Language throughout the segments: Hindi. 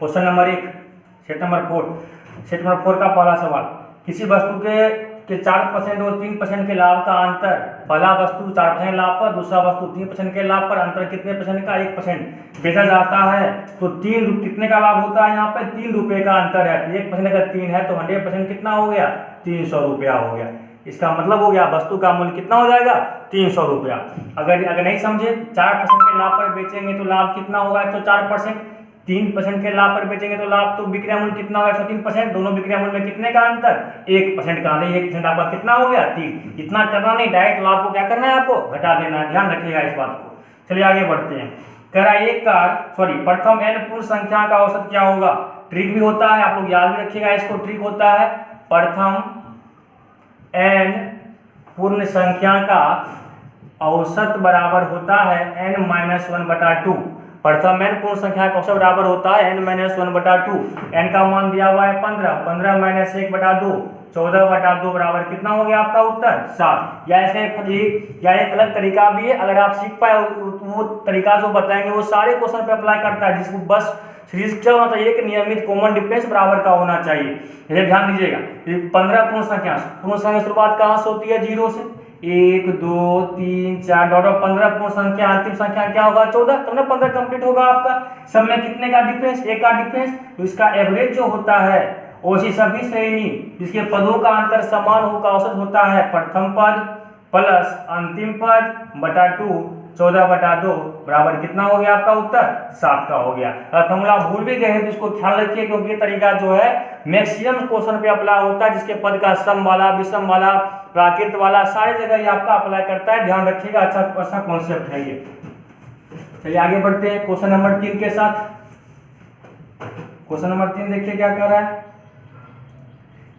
क्वेश्चन नंबर 1 सेट नंबर 4 का पहला सवाल, किसी वस्तु के 4% और 3% के लाभ का अंतर, पहला वस्तु 4% लाभ पर, दूसरा वस्तु 3% के लाभ पर, अंतर कितने परसेंट का? 1% बेचा जाता है। तो कितने का लाभ होता है? यहाँ पे 3 रुपये का अंतर है। तो 1% अगर 3 है तो 100% कितना हो गया? 300 रुपया हो गया। इसका मतलब हो गया वस्तु का मूल्य कितना हो जाएगा? 300 रुपया। अगर नहीं समझे, 4% के लाभ पर बेचेंगे तो लाभ कितना होगा? 104%। 3% के लाभ पर बेचेंगे तो लाभ, तो विक्रय मूल्य कितना होगा? 103%। दोनों विक्रय मूल्य में कितने का अंतर? 1% का। नहीं, 1% आपका कितना हो गया? 3। इतना करना नहीं, डायरेक्ट लाभ को क्या करना है? आपको घटा देना है। ध्यान रखिएगा इस बात को। चलिए आगे बढ़ते हैं। कह रहा है प्रथम n पूर्ण संख्या का औसत क्या होगा? ट्रिक भी होता है, आप लोग याद भी रखिएगा इसको। ट्रिक होता है प्रथम n पूर्ण संख्या का औसत बराबर होता है n-1/2। प्रथम n पूर्ण संख्या का औसत बराबर होता है n-1/2। n का मान दिया हुआ है 15, 15 - 1/2, 14/2 बराबर कितना हो गया आपका उत्तर? 7। या एक अलग तरीका भी है, अगर आप सीख पाए वो तरीका जो बताएंगे वो सारे क्वेश्चन पे अप्लाई करता है, जिसको बस सीरीज क्या होना चाहिए कि नियमित कॉमन डिफरेंस बराबर का होना चाहिए। ये ध्यान दीजिएगा। 15 पूर्ण संख्या शुरुआत कहाँ से होती है? 0 से। 1 2 3 4 डॉट 15 पूर्ण संख्या, अंतिम संख्या क्या होगा? 14। तब ना 15 कंप्लीट होगा आपका। सब में कितने का डिफरेंस? 1 का डिफरेंस। तो इसका एवरेज जो होता है उसी सभी श्रेणी जिसके पदों का अंतर समान हो का औसत होता है प्रथम पद प्लस अंतिम पद बटा 2, 14/2 बराबर कितना हो गया आपका उत्तर? 7 का हो गया। अगर फॉर्मूला भूल भी गए हैं तो इसको ख्याल रखिए, क्योंकि ये तरीका जो है मैक्सिमम क्वेश्चन पे अप्लाई होता है, जिसके पद का सम वाला, विषम वाला, प्राकृत वाला सारी जगह ये आपका अप्लाई करता है। ध्यान रखिएगा, अच्छा कॉन्सेप्ट है ये। चलिए आगे बढ़ते हैं क्वेश्चन नंबर 3 के साथ। क्वेश्चन नंबर 3 देखिए क्या कह रहा है।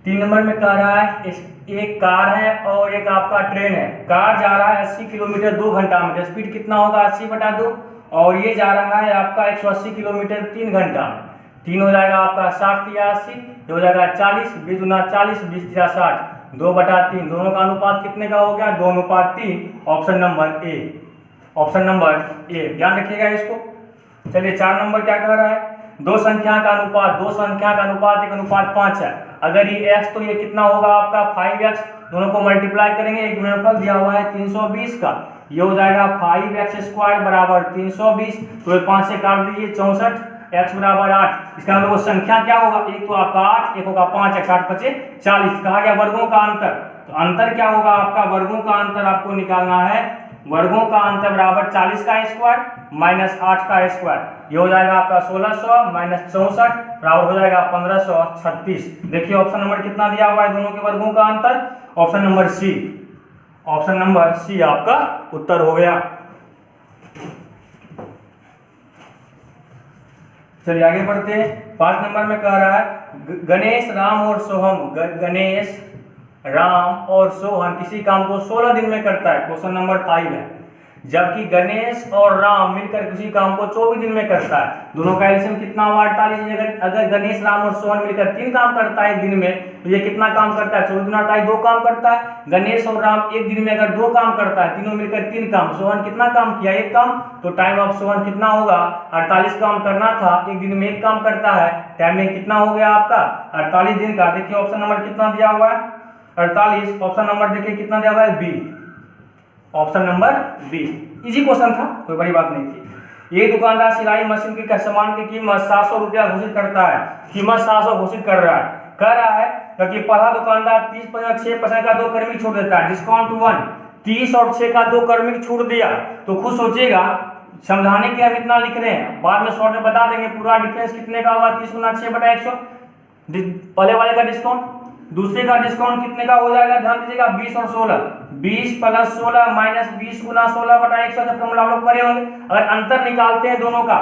3 नंबर में कह रहा है एक कार है और एक आपका ट्रेन है। कार जा रहा है 80 किलोमीटर 2 घंटा में, स्पीड कितना होगा? 80/2। और ये जा रहा है आपका 180 किलोमीटर 3 घंटा में। 3 हो जाएगा आपका 60 या 80, ये हो जाएगा 40, 20 गुना 40, 20 या 60, 2/3। दोनों का अनुपात कितने का हो गया? 2:3। Option number A. Option number A, ध्यान रखिएगा इसको। चलिए 4 नंबर क्या कह रहा है? दो संख्या का अनुपात 1:5 है। अगर ये x तो ये कितना होगा आपका? 5x। दोनों को मल्टीप्लाई करेंगे, एक गुणनफल दिया हुआ है 320 का, ये हो जाएगा 5x² बराबर 320। तो 5 से काट दीजिए 64, x बराबर 8। इसका मतलब वो संख्या क्या होगा? एक तो आपका 8, एक होगा 5x, 8 × 5 = 40। कहा गया वर्गों का अंतर, तो अंतर क्या होगा आपका? वर्गों का अंतर आपको निकालना है। वर्गों का अंतर बराबर 40 का स्क्वायर माइनस 8 का स्क्वायर, ये हो जाएगा आपका 1600 माइनस 64 बराबर हो जाएगा 1536। देखिए ऑप्शन नंबर कितना दिया हुआ है दोनों के वर्गों का अंतर? Option number C. Option number C आपका उत्तर हो गया। चलिए आगे बढ़ते हैं। 5 नंबर में कह रहा है गणेश राम और सोहन किसी काम को 16 दिन में करता है। क्वेश्चन नंबर 5 है। जबकि गणेश और राम मिलकर किसी काम को 24 दिन में करता है। दोनों का एलसीएम कितना हुआ? 48। अगर गणेश राम और सोहन मिलकर 3 काम करता है एक दिन में, तो ये कितना काम करता है? 24 × 48 2 काम करता है। गणेश और राम एक दिन में अगर 2 काम करता है, तीनों मिलकर 3 काम, सोहन कितना काम किया? 1 काम। तो टाइम ऑफ सोहन कितना होगा? 48 काम करना था, एक दिन में 1 काम करता है, टाइमिंग कितना हो गया आपका? 48 दिन का। देखिए ऑप्शन नंबर कितना दिया हुआ है? 48। ऑप्शन नंबर देखिए कितना दिया हुआ है? B. Option number B. Easy question था, कोई बड़ी बात नहीं थी। ये दुकानदार सिलाई मशीन के सामान की कीमत 700 रुपया घोषित करता है। कीमत 700 घोषित कर रहा है। कह रहा है कि पहला दुकानदार 30% 6% का 2 कर्मी छूट देता है। डिस्काउंट 1 30 और 6 का 2 कर्मी छूट दिया। तो खुद सोचिएगा, समझाने के हम इतना लिख रहे हैं, बाद में शॉर्ट में बता देंगे पूरा डिफरेंस कितने का होगा? 30 × 6/100। पहले वाले का डिस्काउंट, दूसरे का डिस्काउंट कितने का हो जाएगा? ध्यान दीजिएगा 20 और 16, 20 + 16 माइनस 20 × 16/100 का फॉर्मूला आप लोग पढ़े होंगे। अगर अंतर निकालते हैं दोनों का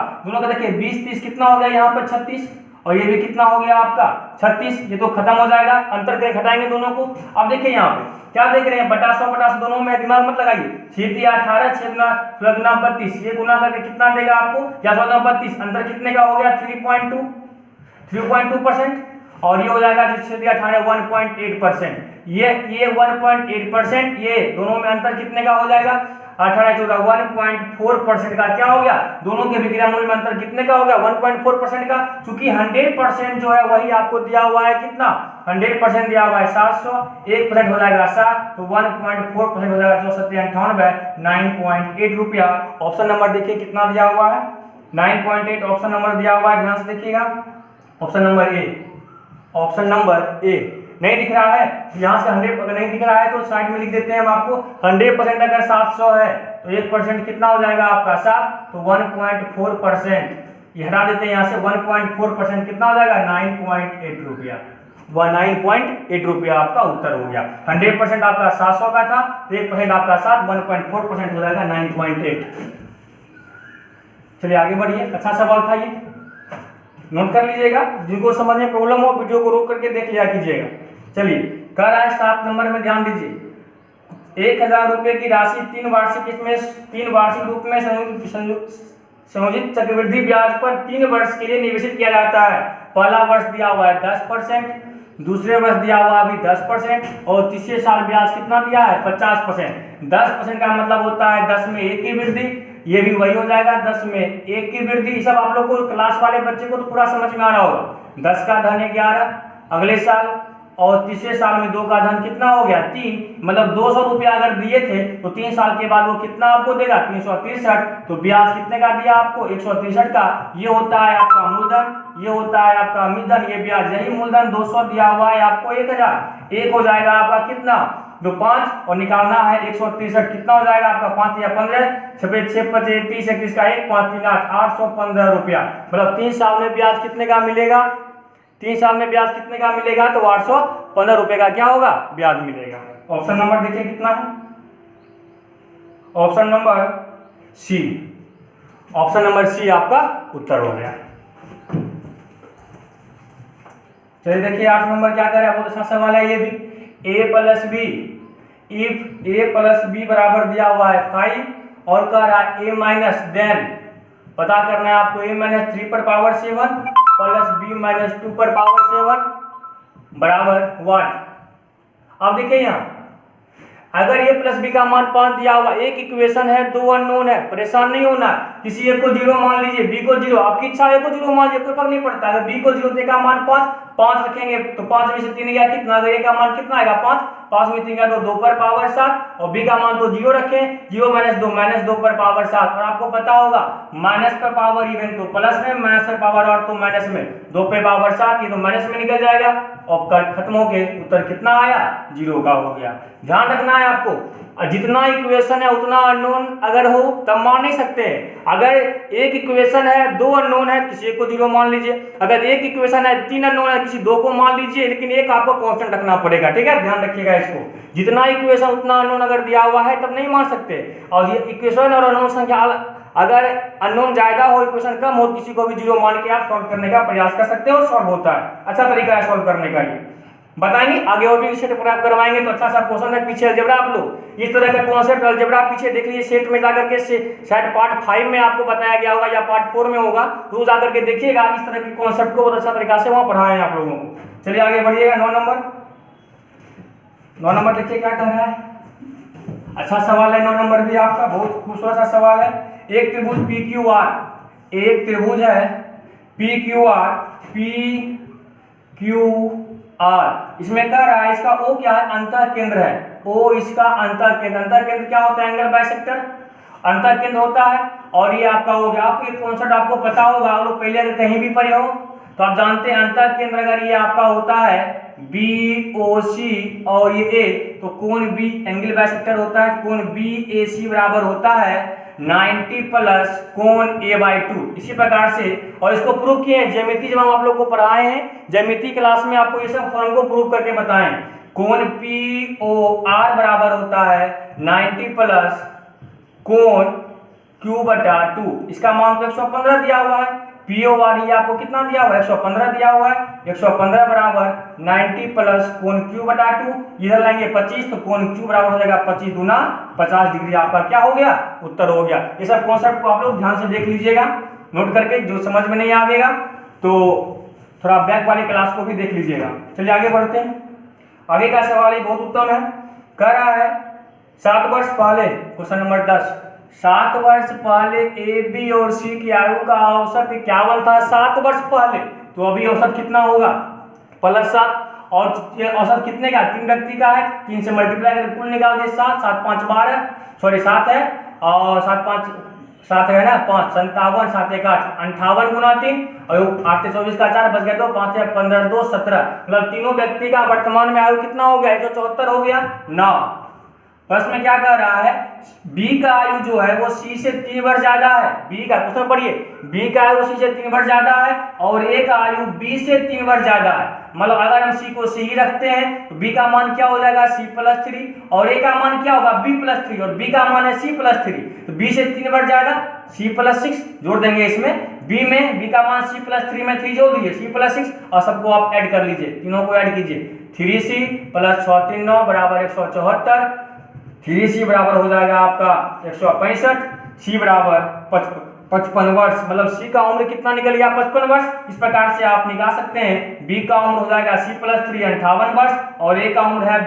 देखिए 20 30 कितना हो गया यहाँ पर? 36। और ये भी कितना हो गया आपका? 36। ये तो खत्म हो जाएगा, अंतर करके घटाएंगे दोनों को। अब देखिए यहाँ पे क्या देख रहे हैं? बटा 100 दोनों में दिमाग मत लगाइए। 6 × 18, 6 × 16 × 32, ये गुना करके कितना देगा आपको? या 16 × 32, अंतर कितने का हो गया? 3.2%। और ये हो जाएगा 18 1.8%। ये 1.8%, ये दोनों में अंतर कितने का हो जाएगा? 18 14 1.4% का क्या हो गया, दोनों के विक्रय मूल्य में अंतर कितने का हो गया 1.4% का। चूंकि 100% जो है वही आपको दिया हुआ है कितना 100% दिया हुआ है 700, 1% हो जाएगा 7, तो 1.4% हो जाएगा 498 9.8 रुपया। ऑप्शन नंबर देखिए कितना दिया हुआ है 9.8 ऑप्शन नंबर दिया हुआ है, ध्यान से देखिएगा option number A, option number A. नहीं दिख रहा है यहाँ से 100 अगर नहीं दिख रहा है तो साइड में लिख देते हैं हम आपको 100% अगर 700 है तो 1% कितना हो जाएगा आपका 7, तो 1.4% ये हटा देते हैं यहाँ से 1.4% कितना हो जाएगा 9.8 रुपया, वह 9.8 रुपया आपका उत्तर हो गया। 100% आपका 700 का था तो 1% आपका 7, 1.4% हो जाएगा 9.8। चलिए आगे बढ़िए, अच्छा सवाल था ये, नोट कर लीजिएगा, जिनको समझ में प्रॉब्लम हो वीडियो को रोक करके देख लिया कीजिएगा। चलिए कह रहा है 7 नंबर में ध्यान दीजिए 1000 रुपये की राशि 3 वार्षिक रूप में संयोजित चक्रवृद्धि ब्याज पर 3 वर्ष के लिए निवेशित किया जाता है। पहला वर्ष दिया हुआ है 10%, दूसरे वर्ष दिया हुआ अभी 10% और तीसरे साल ब्याज कितना दिया है 50%। 10% का मतलब होता है 10 में 1 की वृद्धि, ये भी वही हो जाएगा 10 में 1 की वृद्धि। सब आप लोग को क्लास वाले बच्चे को तो पूरा समझ में आ रहा होगा। 10 का धन 11 अगले साल और तीसरे साल में 2 का धन कितना हो गया 3, मतलब 200 रुपया अगर दिए थे तो 3 साल के बाद वो कितना आपको देगा 363, तो ब्याज कितने का दिया आपको 163 का। ये होता है आपका मूलधन, ये होता है आपका मूलधन, ये ब्याज, यही मूलधन 200 दिया हुआ है आपको 1000, एक हो जाएगा आपका कितना जो 5 और निकालना है 163 कितना हो जाएगा आपका 5 या 15 6 6 5 30 21 का 1 5 3 8 815 रुपया। मतलब 3 साल में ब्याज कितने का मिलेगा, 3 साल में ब्याज कितने का मिलेगा तो 815 रुपए का क्या होगा ब्याज मिलेगा। ऑप्शन नंबर देखिए कितना है, option number C, option number C आपका उत्तर हो गया। चलिए देखिए 8 नंबर क्या कर रहा है, बहुत अच्छा सवाल है ये भी। a plus B, if a plus B बराबर दिया हुआ है 5 और कह रहा है a माइनस, देन पता करना है आपको a माइनस 3 पर पावर 7 प्लस b माइनस 2 पर पावर 7 बराबर व्हाट। अब देखिए यहाँ अगर a प्लस बी का मान 5 दिया हुआ, एक इक्वेशन है 2 अननोन है, परेशान नहीं होना, किसी एक को 0 मान लीजिए, b को 0, आपकी इच्छा है को 0 मान लीजिए, कोई फर्क नहीं पड़ता। अगर b को 0 का मान 5 रखेंगे तो 5 में से 3 गया कितना, अगर a का मान कितना आएगा 5 में 3 गया तो 2 पर पावर 7 और b का मान तो 0 रखें, 0 माइनस 2 पर पावर 7। और आपको पता होगा माइनस पर पावर इवन तो प्लस में, माइनस पर पावर और तो माइनस में, 2 पे पावर 7 ये तो माइनस में निकल जाएगा और खत्म हो के उत्तर कितना आया 0 का हो गया। ध्यान रखना है आपको, जितना इक्वेशन है उतना अननोन अगर हो तब मान नहीं सकते। अगर एक इक्वेशन है 2 अननोन है, किसी एक को 0 मान लीजिए, अगर एक इक्वेशन है 3 अननोन है, किसी 2 को मान लीजिए, लेकिन एक आपको कांस्टेंट रखना पड़ेगा, ठीक है, ध्यान रखिएगा इसको। जितना इक्वेशन उतना अननोन अगर दिया हुआ है तब नहीं मान सकते। और ये इक्वेशन और अननोन संख्या अगर अननोन ज्यादा हो इक्वेशन कम हो, किसी को भी 0 मान के आप सॉल्व करने का प्रयास कर सकते हो और सॉल्व होता है। अच्छा तरीका है सॉल्व करने का, ये बताएंगे आगे और भी सेट करवाएंगे तो अच्छा सा क्वेश्चन है। पीछे अलजेब्रा आप लोग इस तरह का कॉन्सेप्ट अलजेब्रा पीछे देख लीजिए, सेट में जाकर के शायद पार्ट 5 में आपको बताया गया होगा या पार्ट 4 में होगा, तो जाकर के देखिएगा इस तरह के कॉन्सेप्ट को बहुत अच्छा तरीका से वहां पढ़ाए हैं आप लोगों को। चलिए आगे बढ़िएगा 9 नंबर देखिए क्या कह रहा है, अच्छा सवाल है 9 नंबर भी आपका, बहुत खूबसूरत सा सवाल है। एक त्रिभुज PQR, एक त्रिभुज है PQR, इसमें कह रहा है इसका O क्या है अंतः केंद्र है, O इसका अंतः केंद्र क्या होता है एंगल बाइसेक्टर, अंतः केंद्र होता है। और ये आपका हो गया, आपको एक कॉन्सेप्ट आपको पता होगा, आप लोग पहले अगर कहीं भी पढ़े हो तो आप जानते हैं अंतः केंद्र अगर ये आपका होता है BOC और ये A, तो कोण B एंगल बाइसेक्टर होता है, कोण BAC बराबर होता है 90 प्लस कोण A/2। इसी प्रकार से, और इसको प्रूव किए हैं ज्यामिति, जब हम आप लोग को पढ़ाए हैं ज्यामिति क्लास में, आपको ये सब फॉर्म को प्रूव करके बताएं। कोण POR बराबर होता है 90 प्लस कोण Q/2, इसका मान तो 115 दिया हुआ है। POR ये आपको कितना दिया हुआ है 115 दिया हुआ है, 115 बराबर 90 प्लस कोण Q/2, इधर लाएंगे 25 तो कोण Q बराबर हो जाएगा 25 दूना 50 डिग्री, आपका क्या हो गया उत्तर हो गया। ये सब कॉन्सेप्ट को आप लोग ध्यान से देख लीजिएगा नोट करके, जो समझ में नहीं आएगा तो थोड़ा बैक वाली क्लास को भी देख लीजिएगा। चलिए आगे बढ़ते हैं, आगे का सवाल ही बहुत उत्तम है। कह रहा है 7 वर्ष पहले, क्वेश्चन नंबर 10, 7 वर्ष पहले ए बी और सी की आयु का औसत 51 था 7 वर्ष पहले, तो अभी औसत कितना होगा +7, और ये औसत कितने का, 3 व्यक्ति का है, 3 से मल्टीप्लाई करके कुल निकाल दे 7, 7 5 12, सॉरी 7 है और 7 5 7 है ना 5, 57, 7 1 8, 58 गुना 3 और 8 से 24 का 4 बच गया 2, 5 है 15 2 17, मतलब तीनों व्यक्ति का वर्तमान में आयु कितना हो गया 174 हो गया 9। प्रश्न में क्या कह रहा है, बी का आयु जो है वो सी से 3 वर्ष ज्यादा है, बी का क्वेश्चन पढ़िए, बी का आयु सी से 3 वर्ष ज्यादा है और ए का आयु बी से 3 वर्ष ज्यादा है, मतलब अगर हम सी को सी ही रखते हैं तो बी का मान क्या हो जाएगा C+3 और ए का मान क्या होगा B+3 और बी का मान है C+3, तो बी से 3 वर्ष ज्यादा C+6 जोड़ देंगे इसमें, बी में बी का मान C+3 में 3 जोड़ दीजिए C+6 और सबको आप ऐड कर लीजिए, तीनों को ऐड कीजिए, 3C + 6 3 9 बराबर 174, 3C बराबर हो जाएगा आपका 165, सी बराबर 55 वर्ष, मतलब सी का उम्र कितना निकल गया 55 वर्ष। इस प्रकार से आप निकाल सकते हैं, बी का उम्र हो जाएगा C+3 58 वर्ष और ए का उम्र है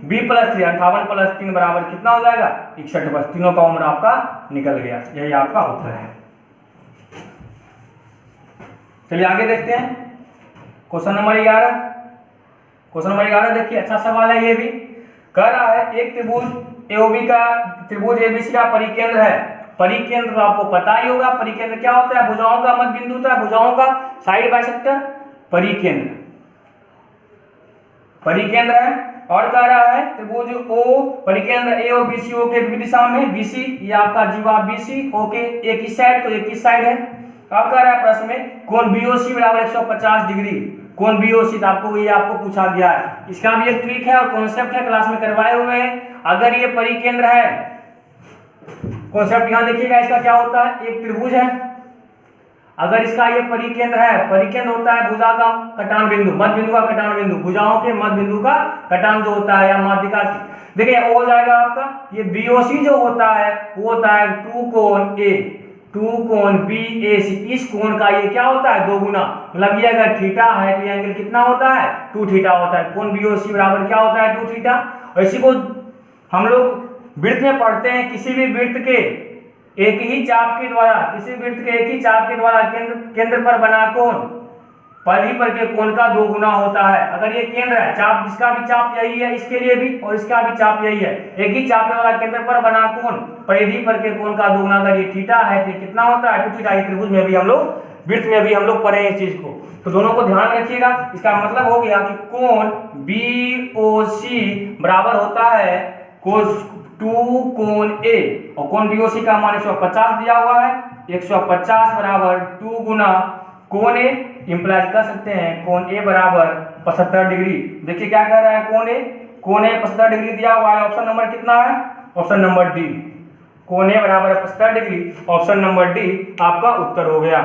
B+3 58 + 3 बराबर कितना हो जाएगा 61 वर्ष, तीनों का उम्र आपका निकल गया, यही आपका उत्तर है। चलिए आगे देखते हैं क्वेश्चन नंबर 11। क्वेश्चन नंबर 11 देखिए, अच्छा सवाल है ये भी, कह रहा है एक त्रिभुज एओबी का, त्रिभुज एबीसी का परिकेंद्र है, परिकेंद्र तो आपको पता ही होगा, परिकेंद्र क्या होता है, भुजाओं का मध्य बिंदु होता है, भुजाओं का साइड बाइसेक्टर परिकेंद्र, परिकेंद्र है। और कह रहा है त्रिभुज ओ परिकेंद्र ए और बीसी ओ के विपरीत दिशा में, बीसी ये आपका जीवा बीसी ओ के एक ही साइड, तो एक ही साइड है। अब कह रहा है प्रश्न में कोण बीओसी बराबर 150 डिग्री, कोण बीओसी आपको पूछा गया है, इसका भी एक ट्रिक है और कॉन्सेप्ट है, क्लास में करवाए हुए हैं। अगर ये परिकेंद्र है, कॉन्सेप्ट यहां देखिएगा, इसका क्या होता है, एक त्रिभुज है, अगर इसका ये परिकेंद्र है, परिकेंद्र होता है भुजा का कटान बिंदु, मध्य बिंदु का कटान बिंदु, भुजाओं के मध्य बिंदु का कटान जो होता है या माध्यिका, देखिए हो जाएगा आपका ये बीओसी जो होता है वो होता है 2 कोण ए, 2 कोण BAC, इस कोण का ये क्या होता है 2 गुना, मतलब ये अगर थीटा है तो ये एंगल कितना होता है 2 थीटा होता है, कोण BOC बराबर क्या होता है 2 थीटा। और इसी को हम लोग वृत्त में पढ़ते हैं, किसी भी वृत्त के एक ही चाप के द्वारा, किसी वृत्त के एक ही चाप के द्वारा केंद्र पर बना कोण परिधि पर के कोण का 2 गुना होता है। अगर ये केंद्र है, चाप जिसका भी चाप यही है, इसके लिए भी और इसका भी चाप यही है, एक ही चाप वाला केंद्र पर बना कोण परिधि पर के कोण का 2 गुना, अगर ये थीटा है तो कितना होता है 2 थीटा। ये त्रिभुज में भी हम लोग, वृत्त में भी हम लोग पढ़े इस चीज को, तो दोनों को ध्यान रखिएगा। इसका मतलब हो गया कि कोण BOC बराबर होता है 2 कोण A और कोण BOC का मान 150 दिया हुआ है, 150 बराबर 2 गुना कोण A, इंप्लाई कर सकते हैं कोण A बराबर 75 डिग्री। देखिए क्या कह रहा है कोण A 75 डिग्री दिया हुआ है, ऑप्शन नंबर कितना है, ऑप्शन नंबर डी, कोण A बराबर 75 डिग्री, ऑप्शन नंबर डी आपका उत्तर हो गया।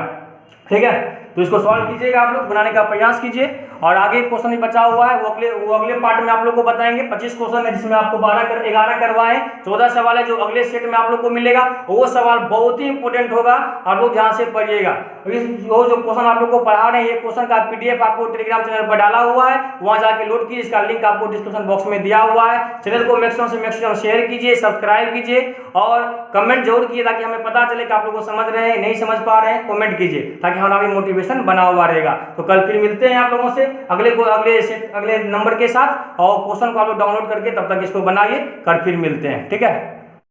ठीक है, तो इसको सॉल्व कीजिएगा, आप लोग बनाने का प्रयास कीजिए। और आगे क्वेश्चन भी बचा हुआ है, वो अगले पार्ट में आप लोग को बताएंगे। 25 क्वेश्चन है जिसमें आपको 11 करवाए, 14 सवाल है जो अगले सेट में आप लोग को मिलेगा, वो सवाल बहुत ही इंपॉर्टेंट होगा, आप लोग ध्यान से पढ़िएगा। वो जो क्वेश्चन आप लोग को पढ़ा रहे हैं, ये क्वेश्चन का PDF आपको टेलीग्राम चैनल पर डाला हुआ है, वहां जाके लोड कीजिए, इसका लिंक आपको डिस्क्रिप्शन बॉक्स में दिया हुआ है। चैनल को मैक्सिमम से मैक्सिमम शेयर कीजिए, सब्सक्राइब कीजिए और कमेंट जरूर कीजिए, ताकि हमें पता चले कि आप लोग को समझ रहे हैं, नहीं समझ पा रहे हैं, कमेंट कीजिए, ताकि हमारा भी मोटिवेशन बना हुआ रहेगा। तो कल फिर मिलते हैं आप लोगों से अगले नंबर के साथ, और क्वेश्चन को आप लोग डाउनलोड करके तब तक इसको बनाइए, कल फिर मिलते हैं। ठीक है।